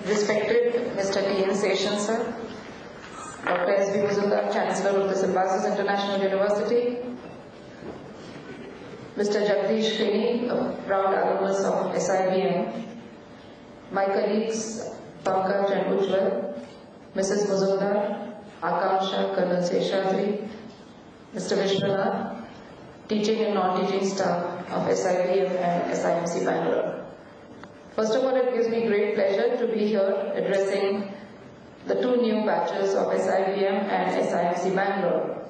Respected Mr. T.N. Seshan, sir, Dr. S.B. Mazumdar, Chancellor of the Symbiosis International University, Mr. Jagdish Kini, a proud alumnus of SIBM, my colleagues Pankaj and Ujjwal, Mrs. Mazumdar, Akansha, Colonel Seshadri, Mr. Vishwanath, teaching and non-teaching staff of SIBM and SIMC Bangalore. First of all, it gives me great pleasure to be here addressing the two new batches of SIBM and SIMC Bangalore.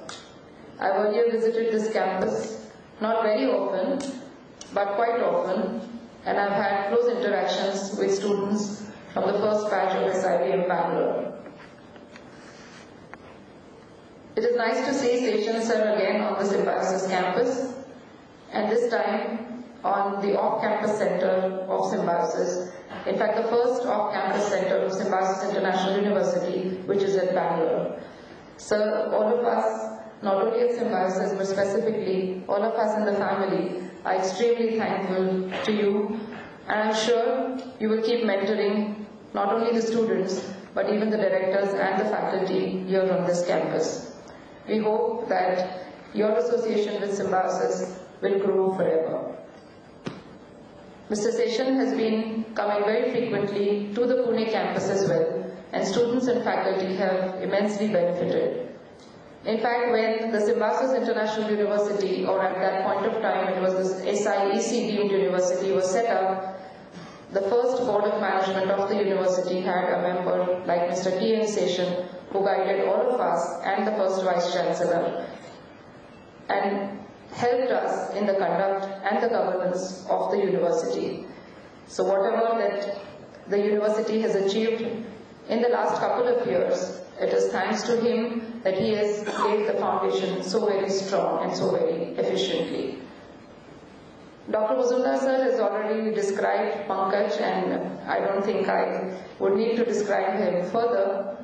I've earlier visited this campus, not very often, but quite often, and I've had close interactions with students from the first batch of SIBM Bangalore. It is nice to see Seshan sir again on the Symbiosis campus, and this time on the off-campus center of Symbiosis. In fact, the first off-campus center of Symbiosis International University, which is at Bangalore. Sir, all of us, not only at Symbiosis, but specifically all of us in the family, are extremely thankful to you, and I'm sure you will keep mentoring not only the students, but even the directors and the faculty here on this campus. We hope that your association with Symbiosis will grow forever. Mr. Seshan has been coming very frequently to the Pune campus as well, and students and faculty have immensely benefited. In fact, when the Symbiosis International University, or at that point of time it was the SIEC deemed university, was set up, the first board of management of the university had a member like Mr. T.N. Seshan, who guided all of us and the first Vice Chancellor, and helped us in the conduct and the governance of the university. So whatever that the university has achieved in the last couple of years, it is thanks to him that he has laid the foundation so very strong and so very efficiently. Dr. Mazumdar sir has already described Pankaj, and I don't think I would need to describe him further,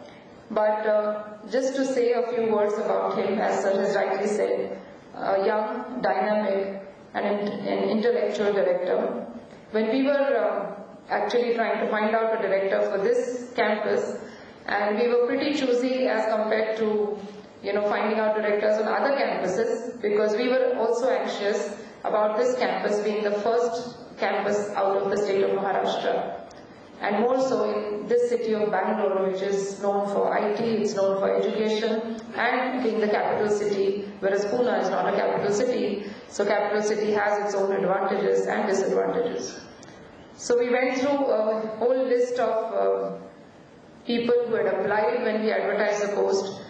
but just to say a few words about him, as sir has rightly said, a young, dynamic, and an intellectual director. When we were actually trying to find out a director for this campus, and we were pretty choosy as compared to finding out directors on other campuses, because we were also anxious about this campus being the first campus out of the state of Maharashtra. And more so in this city of Bangalore, which is known for IT, it's known for education, and being the capital city, whereas Pune is not a capital city, so capital city has its own advantages and disadvantages. So we went through a whole list of people who had applied when we advertised the post,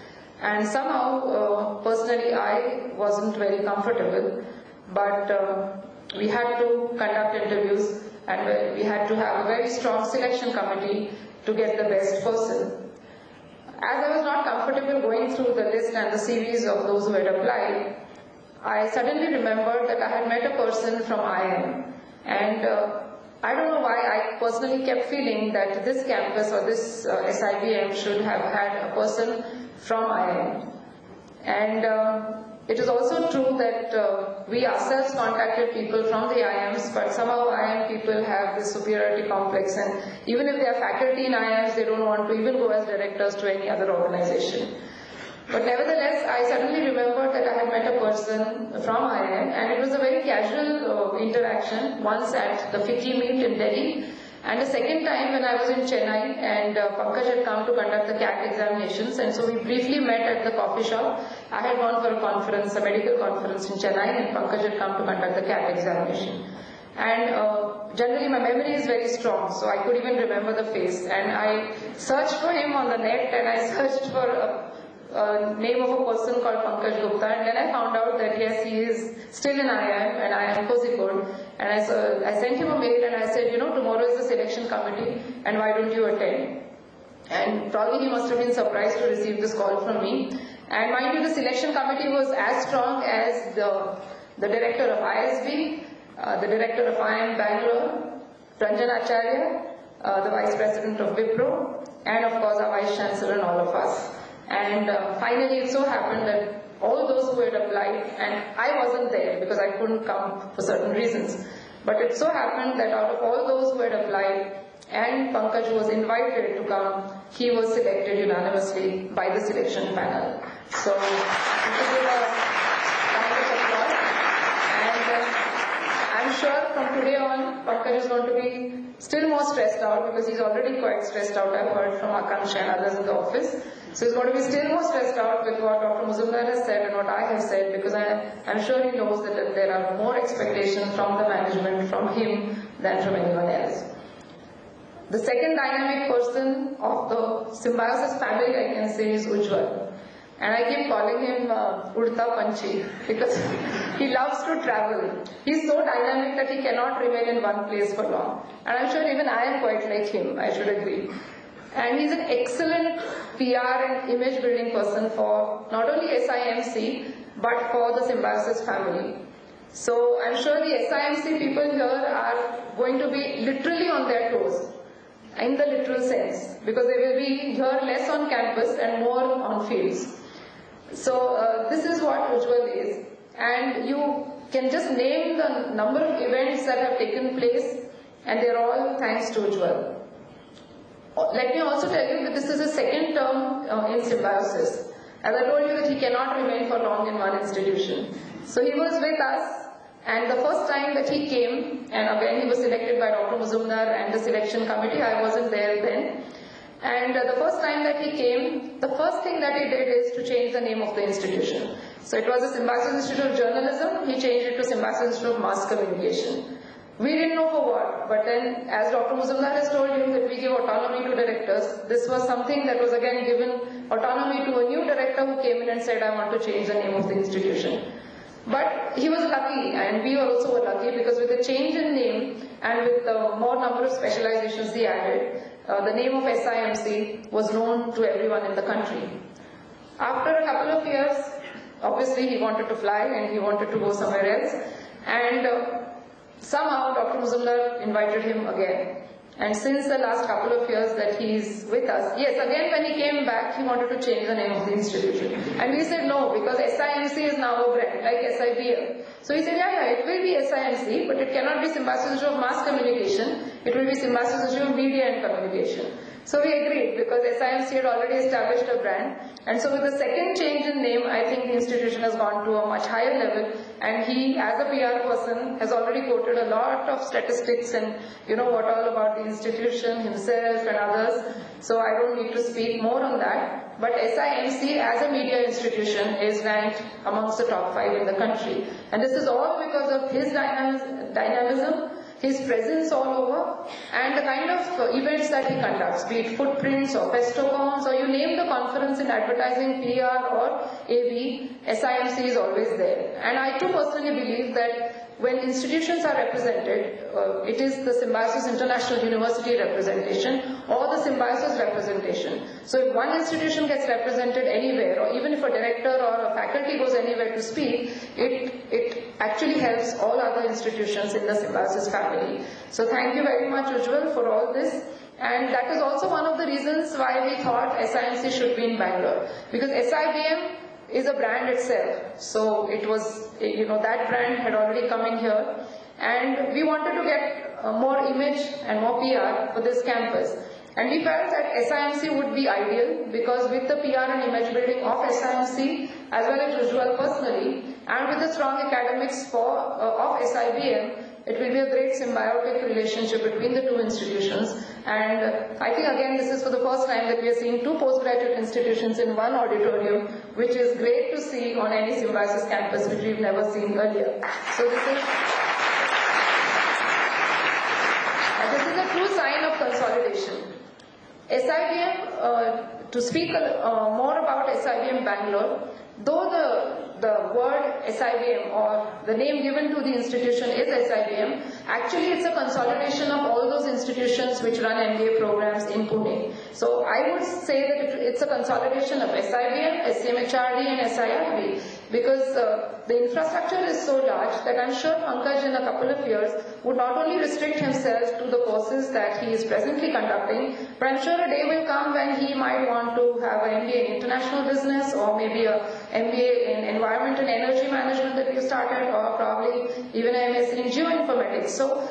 and somehow, personally, I wasn't very comfortable, but we had to conduct interviews, and we had to have a very strong selection committee to get the best person. As I was not comfortable going through the list and the series of those who had applied, I suddenly remembered that I had met a person from IIM, and I don't know why I personally kept feeling that this campus or this SIBM should have had a person from IIM. And it is also true that we ourselves contacted people from the IIMs, but somehow IIM people have this superiority complex, and even if they are faculty in IIMs, they don't want to even go as directors to any other organization. But nevertheless, I suddenly remembered that I had met a person from IIM, and it was a very casual interaction, once at the FICCI meet in Delhi, and a second time when I was in Chennai, and Pankaj had come to conduct the CAT examinations, and so we briefly met at the coffee shop. I had gone for a conference, a medical conference in Chennai, and Pankaj had come to conduct the CAT examination. And generally my memory is very strong, so I could even remember the face. And I searched for him on the net, and I searched for a name of a person called Pankaj Gupta, and then I found out that yes, he is still in IIM, and IIM Kozhikode. And I sent him a mail, and I said, tomorrow is the selection committee, and why don't you attend? And probably he must have been surprised to receive this call from me. And mind you, the selection committee was as strong as the director of ISB, the director of IIM Bangalore, Ranjan Acharya, the vice president of Wipro, and of course our vice chancellor and all of us. And finally it so happened that all those who had applied, and I wasn't there because I couldn't come for certain reasons, but it so happened that out of all those who had applied, and Pankaj was invited to come, he was selected unanimously by the selection panel. So, this is a round of applause. And I'm sure from today on, Pankaj is going to be still more stressed out because he's already quite stressed out, I've heard from Akanksha and others in the office. So he's going to be still more stressed out with what Dr. Muzumdar has said and what I have said, because I'm sure he knows that there are more expectations from the management, from him, than from anyone else. The second dynamic person of the Symbiosis family, I can say, is Ujjwal. And I keep calling him Udta Panchi because he loves to travel. He's so dynamic that he cannot remain in one place for long. And I'm sure even I am quite like him, I should agree. And he's an excellent PR and image building person for not only SIMC, but for the Symbiosis family. So I'm sure the SIMC people here are going to be literally on their toes, in the literal sense, because they will be here less on campus and more on fields. So this is what Ujjwal is. And you can just name the number of events that have taken place, and they're all thanks to Ujjwal. Let me also tell you that this is his second term in Symbiosis. As I told you that he cannot remain for long in one institution. So he was with us, and the first time that he came, and again he was selected by Dr. Muzumdar and the selection committee, I wasn't there then. And the first time that he came, the first thing that he did is to change the name of the institution. So it was the Symbiosis Institute of Journalism, he changed it to Symbiosis Institute of Mass Communication. We didn't know for what, but then as Dr. Muzumdar has told you that we give autonomy to directors, this was something that was again given autonomy to a new director who came in and said, I want to change the name of the institution. But he was lucky, and we also were lucky, because with the change in name and with the more number of specializations he added, the name of SIMC was known to everyone in the country. After a couple of years, obviously he wanted to fly and he wanted to go somewhere else, and somehow Dr. Muzumdar invited him again. And since the last couple of years that he's with us, yes, again when he came back, he wanted to change the name of the institution. And we said no, because SIMC is now a brand, like SIBM. So he said, yeah, it will be SIMC, but it cannot be Symbiosis Institute of Mass Communication, it will be Symbiosis Institute of Media and Communication. So we agreed, because SIMC had already established a brand. And so with the second change in name, I think the institution has gone to a much higher level. And he, as a PR person, has already quoted a lot of statistics and what all about the institution, himself and others. So I don't need to speak more on that. But SIMC as a media institution is ranked amongst the top 5 in the country. And this is all because of his dynamism, his presence all over, and the kind of events that he conducts, be it footprints or festocons, or you name the conference in advertising, PR or AV, SIMC is always there. And I too personally believe that when institutions are represented, it is the Symbiosis International University representation or the Symbiosis representation. So if one institution gets represented anywhere, or even if a director or a faculty goes anywhere to speak, it actually helps all other institutions in the Symbiosis family. So thank you very much, Ujjwal, for all this. And that is also one of the reasons why we thought SIMC should be in Bangalore. Because SIBM is a brand itself. So it was, that brand had already come in here. And we wanted to get more image and more PR for this campus. And we felt that SIMC would be ideal, because with the PR and image building of SIMC, as well as Ujjwal personally, and with the strong academics of SIBM, it will be a great symbiotic relationship between the two institutions. And I think again this is for the first time that we are seeing two postgraduate institutions in one auditorium, which is great to see on any Symbiosis campus, which we've never seen earlier. So this is a true sign of consolidation. SIBM, to speak more about SIBM Bangalore, though the word SIBM or the name given to the institution is SIBM, actually it's a consolidation of all those institutions which run MBA programs in Pune. So I would say that it's a consolidation of SIBM, SMHRD and SIRB, because the infrastructure is so large that I'm sure Pankaj in a couple of years would not only restrict himself to the courses that he is presently conducting, but I'm sure a day will come when he might want to have an MBA in international business, or maybe a MBA in environment and energy management that we started, or probably even an MSc in geoinformatics. So